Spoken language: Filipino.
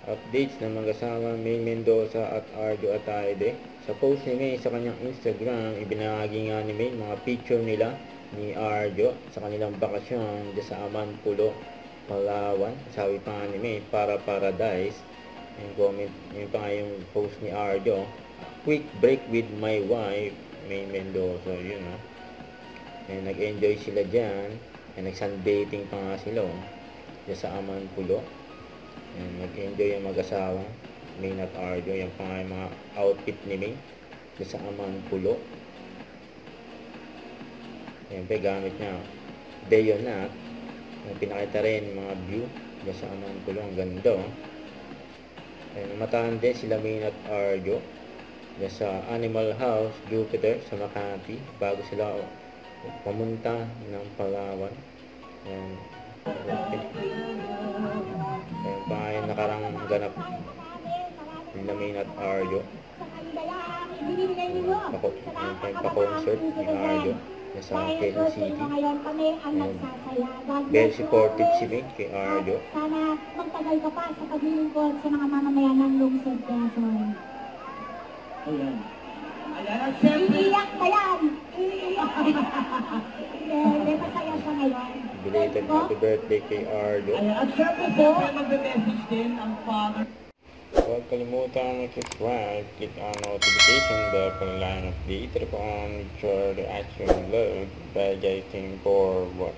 Updates ng mag-asawa May Mendoza at Arjo Ataide. Sa post ni May sa kanyang Instagram, ibinahagi nga ni May mga picture nila ni Arjo sa kanilang bakasyon sa Amanpulo, Palawan. Sabi pa nga ni May, para paradise. Yung comment, yung pa nga yung post ni Arjo, quick break with my wife, May Mendoza, yun ha. Nag-enjoy sila dyan. Nag-sunbathing pa nga sila dyan sa Amanpulo. Nag-enjoy yung mag-asawa May at Arjo. Yan pa nga yung mga outfit ni May dyan sa Amanpulo. Yan pa gamit niya Bayonat. Pinakita rin mga view dyan sa Amanpulo. Ang ganda namataan din sila May at Arjo dyan sa Animal House Jupiter sa Makati bago sila pamunta ng Palawan. Ayan pa yung nakarang ganap nila May at Arjo. Pa-concert ni Arjo sa Quezon City. Very supportive si May kay Arjo. Sana magtagal ka pa sa paglilingkod sa mga mamamayan ng lungsod Quezon. Ayan. Iiyak ka yan! Hindi, masaya siya ngayon. Belated happy birthday kay Arjo. At syempre po, magbe-message din ang father. Huwag kalimutan mag-subscribe, click on notification bell para lang update on your reaction vlog by getting forward.